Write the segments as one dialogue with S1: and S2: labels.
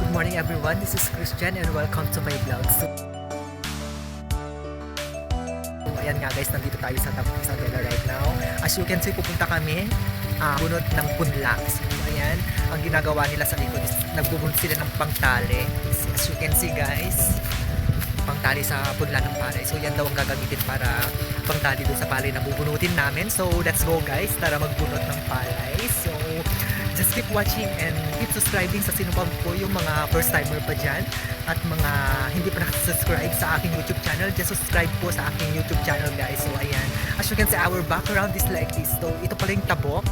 S1: Good morning everyone, this is Christian and welcome to my vlog. Ayan nga guys, nandito tayo sa Tampok Isabela right now. As you can see, pupunta kami bunot ng punla. So ayan, ang ginagawa nila sa likod is nagbubunot sila ng pangtali. As you can see guys, pangtali sa punla ng palay. So yan daw ang gagamitin para pangtali doon sa palay na bubunutin namin. So let's go guys, tara magbunot ng palay. So just keep watching and keep subscribing sa sino pa po yung mga first timer pa dyan at mga hindi pa nakasubscribe sa aking YouTube channel. Just subscribe po sa aking YouTube channel guys. So ayan, as you can see, our background is like this. So ito pala yung tabok.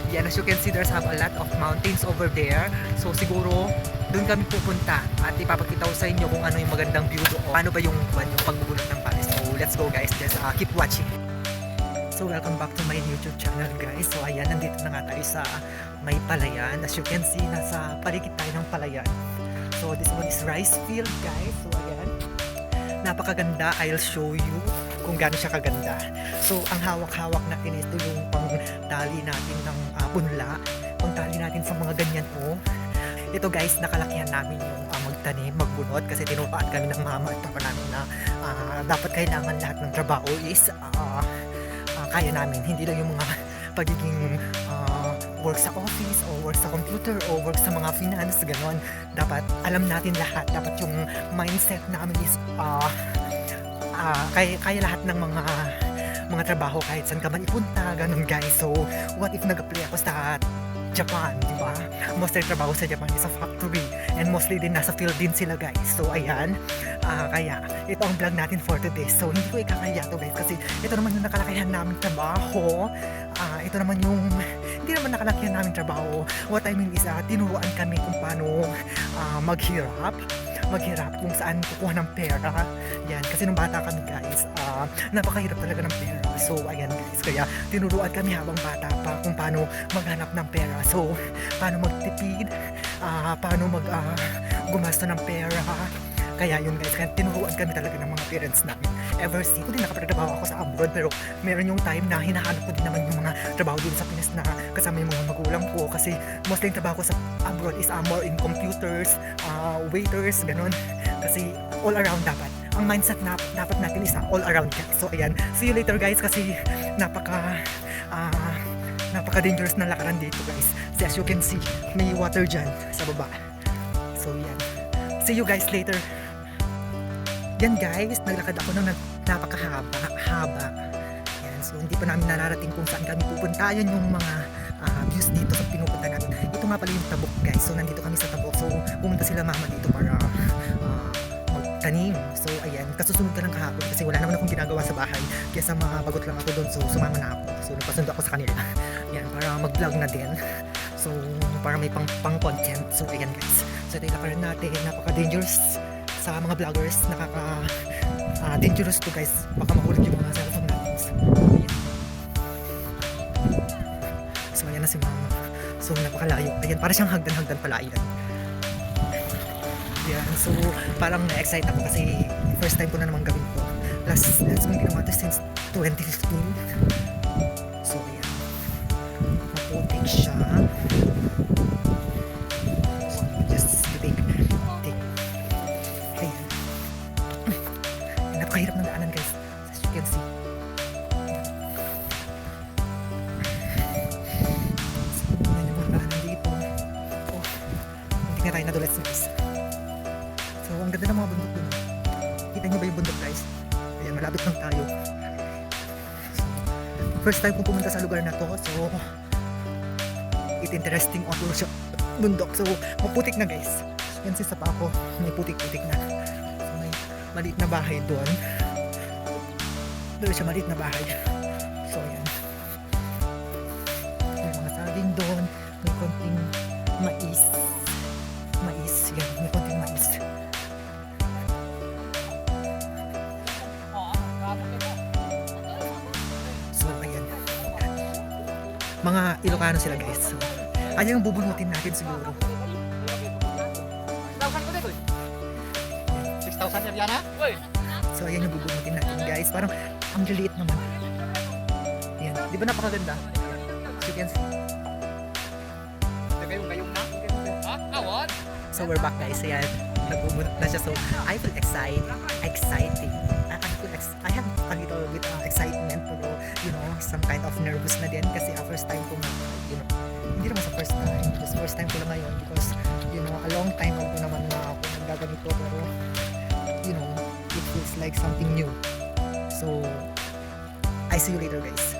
S1: Yan, as you can see, there's have a lot of mountains over there. So siguro doon kami pupunta at ipapakita ko sa inyo kung ano yung magandang view doon. Paano ba yung pagbubunot ng palay. So let's go guys, just keep watching. So welcome back to my YouTube channel guys. So ayan, nandito na nga tayo sa may palayan. As you can see, nasa paligid tayo ng palayan. So this one is rice field guys. So ayan, napakaganda. I'll show you kung gaano siya kaganda. So ang hawak-hawak natin ito yung pang-tali natin ng punla. Pang-tali natin sa mga ganyan po. Ito guys, nakalakihan namin yung magtanim, magbunot kasi tinuruan kami ng mama at papa namin na dapat kailangan lahat ng trabaho is kaya namin, hindi lang yung mga pagiging work sa office o work sa computer o work sa mga finance, gano'n. Dapat alam natin lahat, dapat yung mindset namin is kaya lahat ng mga trabaho kahit saan ka man ipunta, gano'n guys. So what if nag-apply ako sa Japan, di ba? Mostly trabaho sa Japan is a factory and mostly din nasa field din sila guys. So ayan, kaya ito ang vlog natin for today. So hindi ko ikakaya to guys kasi ito naman yung nakalakayan namin trabaho. Ito naman yung hindi naman nakalakihan namin trabaho. What I mean is tinuruan kami kung paano maghirap kung saan kukuha ng pera. Yan, kasi nung bata kami guys, napakahirap talaga ng pera. So ayan guys, kaya tinuruan kami habang bata pa kung paano maghanap ng pera. So paano magtipid, paano gumasto ng pera. Kaya yun guys, kaya tinuruan kami talaga ng mga parents namin. Ever since, ko din nakapagtrabaho ako sa abroad, pero meron yung time na hinahanap ko din naman yung mga trabaho din sa Pinas na kasama yung mga magulang ko. Kasi mostly yung trabaho ko sa abroad is more in computers, waiters, ganun. Kasi all around dapat. Ang mindset na dapat natin is all around guys. So ayan, see you later guys kasi napaka dangerous na lakaran dito guys. So as you can see, may water dyan sa baba. So yan. See you guys later. Yan guys, naglakad ako ng napakahaba. Yan, so hindi pa namin nararating kung saan kami pupunta. Yan yung mga views dito sa pinupunta namin. Ito nga pala yung tabok guys. So nandito kami sa tabok. So pumunta sila mama dito para magtanim. So ayan, kasusunod ka lang kahapon kasi wala naman akong ginagawa sa bahay. Kaya sa mga bagot lang ako doon. So sumama na ako. So nagpasundo ako sa kanila. Yan, para mag-vlog na din. So para may pang-content. So ayan guys. So ito yung lakaran natin. Napaka-dangerous sa mga vloggers, dangerous to guys, baka mahulog yung mga cellphone natin. So ayan na si mama. So napakalayo, ayan, para siyang hagdan pala yan. Ayan, so parang na-excite ako kasi first time ko na naman gawin to. Last mong ginawa to since 2015. So ayan, maputik siya. Napakahirap ng daanan guys, as you can see. Yan yung mga daanan dito. Oh, hindi nga tayo nadulas guys. So ang ganda ng mga bundok dun. Kita nyo ba yung bundok guys? Ayan, malapit lang tayo. So, first time kong pumunta sa lugar na to. So it's interesting on siya bundok. So maputik na guys. As you can see sa pa ako, may putik-putik na. Maliit na bahay doon. Doon siya, maliit na bahay. So ayan, may mga saging doon. May konting mais. Yan, may konting mais. So ayan, mga Ilocano sila guys. So ayan yung bubunutin natin siguro.
S2: 6,000 yan ha?
S1: So ayan yung bubunutin natin guys. Parang ang liliit naman. Ayan, di ba napakaganda? As you can see.
S2: Gayong na? Ha? Awan?
S1: So we're back guys. Ayan, nagbubunot na siya. So I feel exciting. I have a little bit excitement pero some kind of nervous na din kasi first time ko na, hindi naman sa first time. Just first time ko lang ngayon because a long time ago naman na ako nagaganito pero it feels like something new. So I see you later guys.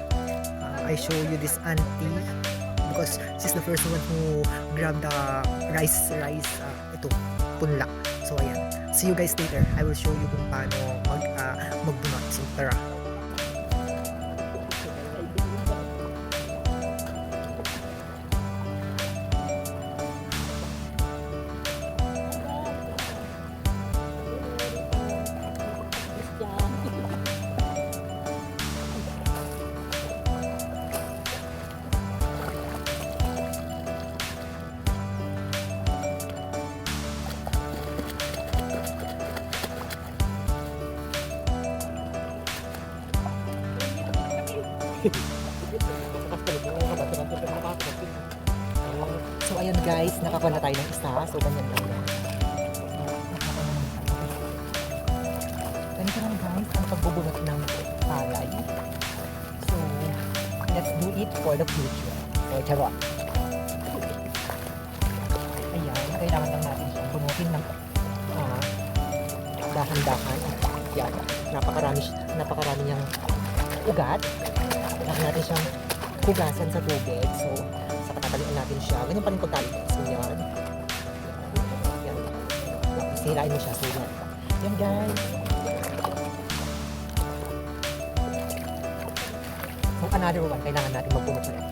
S1: I show you this auntie because she's the first one who grabbed the rice punla. So ayan, see you guys later. I will show you kung paano magbunot. So tara. So ayan guys, nakakuha na tayo ng isa. So ganyan lang yan. Ganito lang guys ang pagbubunot ng palay. So let's do it for the future. So charot. Ayan, kailangan lang natin siyang bunutin ng dahan-dahan. Yan, napakarami niyang ugat. Kailangan natin siyang hugasan sa tubig. So saka tatalian natin siya. Ganyan pa rin pagtali. So yan. Yan. Sirain mo siya. So yan. Yan guys. So another one. Kailangan natin magbunot ulit.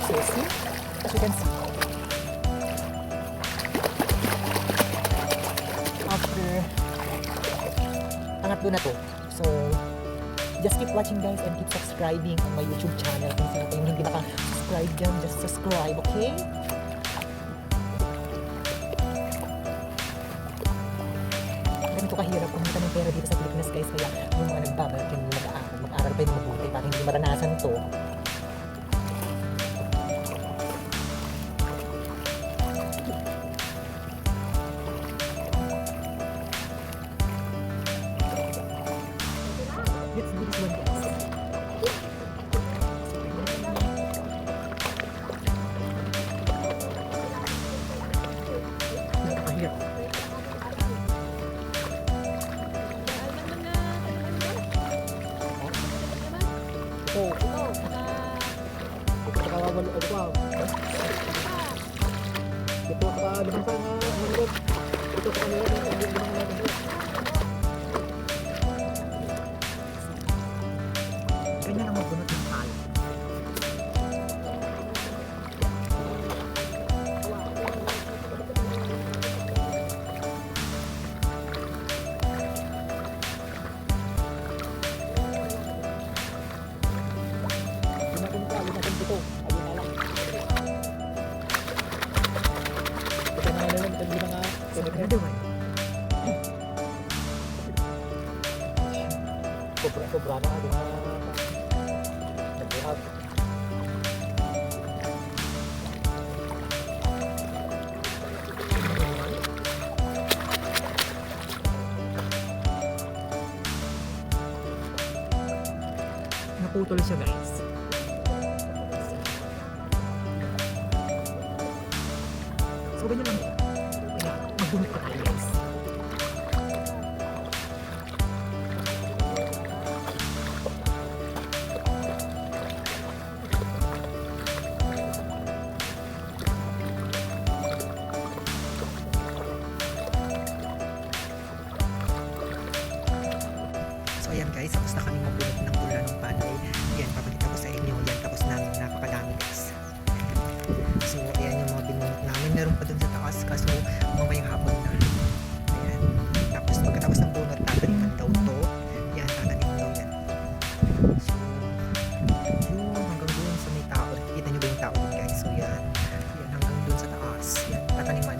S1: So see? As you can see. After pangatlo na to. So just keep watching guys and keep subscribing on my YouTube channel. Kung sino pa yung hindi naka-subscribe dyan, just subscribe, okay? Ganito kahirap kumita ng pera dito sa Pilipinas guys. Kaya yung mga nagbabalak yung mag-aaral pa yung mabuti para hindi maranasan to. Let's do this one guys. Nakakahirap. Ganyan ang magbunot ng palay. Another one. Sobra na di ba? Nagbuhat. Naputol siya guys. So ganyan lang. Kaya magbunot ka tayo guys. So ayan guys, tapos na kami magbunot ng pula ng palay. Yan, papakita ko sa inyo. Yan, tapos namin napakadami guys. So ayan yung mga binunot namin. Meron pa dun sa taas kaso mamayang hapon na. Ayan. Tapos pagkatapos ng bunot, tataniman daw to. Yan, tatanim daw yan. So yun, hanggang dun sa may tao. Nakikita nyo ba yung tao dun guys? So yan. Yan, hanggang dun sa taas. Yan, tataniman.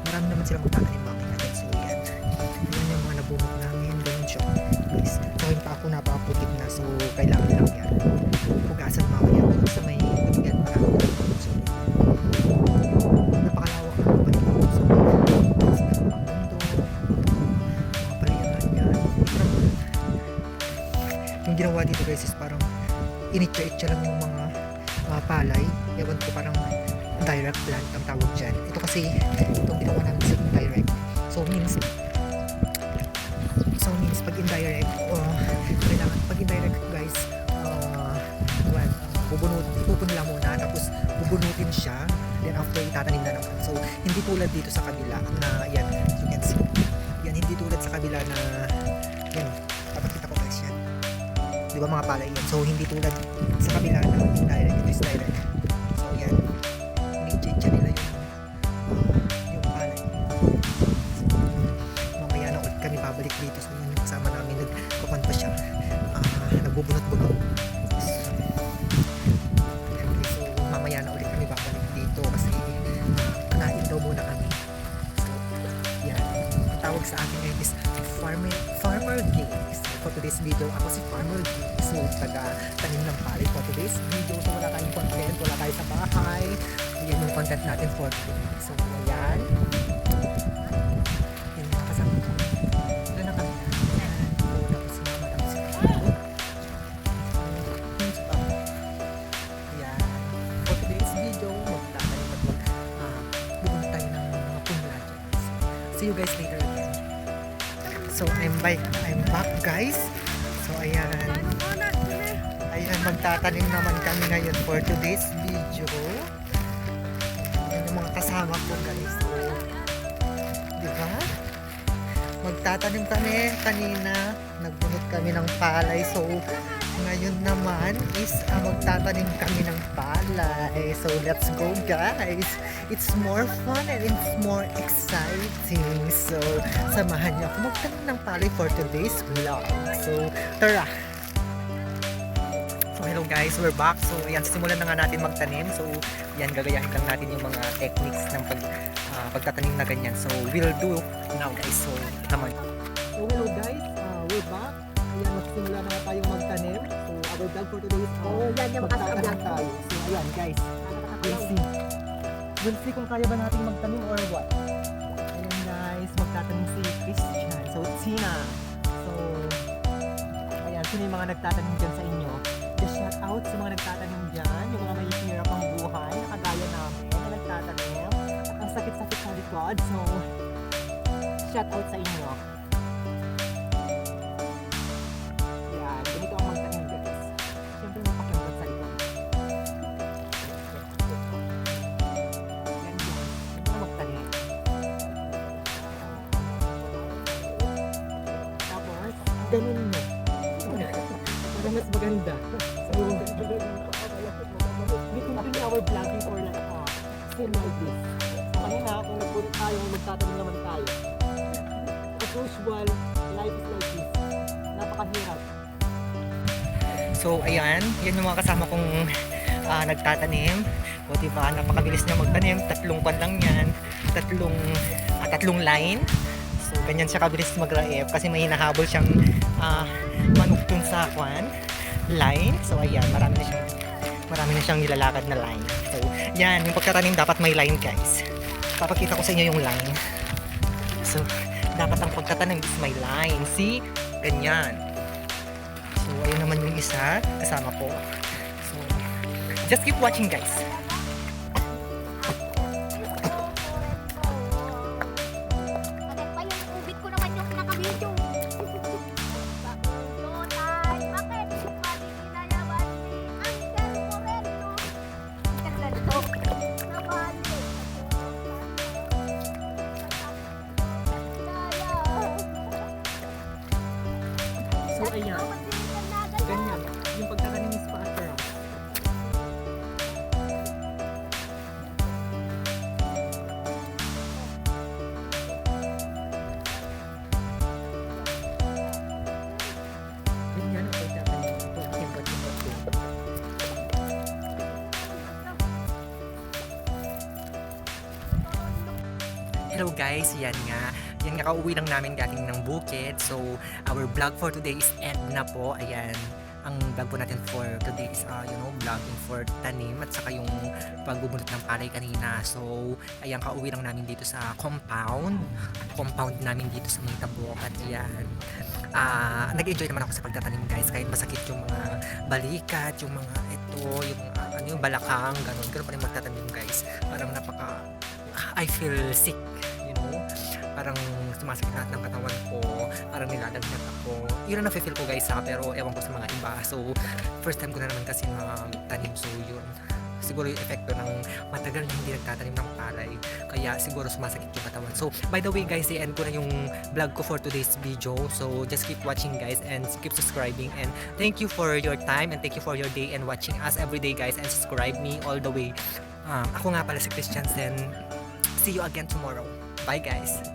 S1: Marami naman silang magtatanim mga kanya. So yan. ginawa dito guys is parang initya-itya lang yung mga palay. Ewan ko, parang direct plant ang tawag dyan. Ito kasi itong ginawa namin sa indirect. So means pag indirect, kailangan pag indirect guys, pupunla muna, tapos bubunutin siya, then after itatanim na naman. So hindi tulad dito sa kabila na yan, you can see yan, hindi tulad sa kabila na yan, papakita ko guys yan, di ba mga palay yan. So hindi tulad sa kabila na indirect, it is direct. So yan, ini-change nila yung palay. So mamaya na ulit kami babalik dito. So yung kasama namin, nagkukuhan pa siya, nagbubunot-bunot. Mamaya na ulit kami babalik dito kasi kanain daw muna kami. So yan, ang tawag sa akin ngayon is Farmer Games. For today's video, ako si Farmer Games. So taga-tanim ng palay for today's video. So wala tayong content, wala tayo sa bahay. Yan yung content natin for today. So ayan, yan yung kasama ko. Wala na kami. Ayan, tapos si mama, tapos si papa. Ayan, for today's video, magtatanim at bubunod tayo ng mga punla dyan. See you guys later again. So I'm back guys. So ayan, magtatanim naman kami ngayon for today's video. Yan yung mga kasama ko guys. So, diba? Magtatanim kami kanina, nagbunot kami ng palay. So ngayon naman is magtatanim kami ng palay. So let's go guys. It's more fun and it's more exciting. So samahan niyo ako magtanim ng palay for today's vlog. So tara. So hello guys, we're back. So ayan, simulan na nga natin magtanim. So yan, gagayahin lang natin yung mga techniques ng pagtatanim na ganyan. So we'll do now guys. So naman. So hello guys, we're back. Ayan, magsimula na tayong magtanim. So our vlog for today is
S2: yan yung
S1: magtatanim tayo. So ayan guys, we'll see kung kaya ba natin magtanim or what. Ayan guys, magtatanim si Christian. So Tina. So ayan, sino yung mga nagtatanim dyan sa inyo? Just shout out sa mga nagtatanim dyan, yung mga may hirap ang buhay, nakagaya namin na nagtatanim. At ang sakit-sakit sa likod. So shout out sa inyo. Yan, ganito ang magtanim guys. Siyempre may pakiramdam sa likod. Yan yan, ganito ang magtanim. Tapos, ganun mo. Para mas maganda. So, we continue our vlogging for like same like this. So kanina, kung nagpunta tayo, magtatanim naman tayo. As usual, life is like this. Napakahirap. So ayan, yan yung mga kasama kong nagtatanim. O diba, napakabilis niya magtanim. Tatlong pan lang yan. Tatlong line. So ganyan siya kabilis mag-raep kasi may hinahabol siyang manugtong sa line. So ayan, marami na siyang nilalakad na line. So yan, yung pagtatanim dapat may line guys. Papakita ko sa inyo yung line. So dapat ang pagtatanim is may line. See? Ganyan. So ayun naman yung isa kasama ko. So just keep watching guys. So ayan, ganyan, yung pagtatanim is pa-attract. Ganyan ang pagtatanim. Hello guys, yan nga. Yan nga, kauwi lang namin galing ng bukid. So, our vlog for today is end na po. Ayan, ang vlog po natin for today is, vlogging for tanim at saka yung pagbubunot ng palay kanina. So, ayan, kauwi lang namin dito sa compound namin dito sa may Tabok. At ayan, nag-enjoy naman ako sa pagtatanim guys, kahit masakit yung mga balikat, yung mga yung mga, yung balakang, ganun pa rin magtatanim guys. Parang I feel sick, you know, parang sumasakit lahat ng katawan ko, parang nilalagnat ako. Yun ang nafe-feel ko guys pero ewan ko sa mga iba. So first time ko na naman kasi magtanim, so yun, siguro yung epekto ng matagal na hindi nagtatanim ng palay, kaya siguro sumasakit yung katawan. So by the way guys, i-end ko na yung vlog ko for today's video, so just keep watching guys and keep subscribing, and thank you for your time and thank you for your day and watching us every day guys, and subscribe me all the way. Ako nga pala si Christian Sen. See you again tomorrow. Bye guys.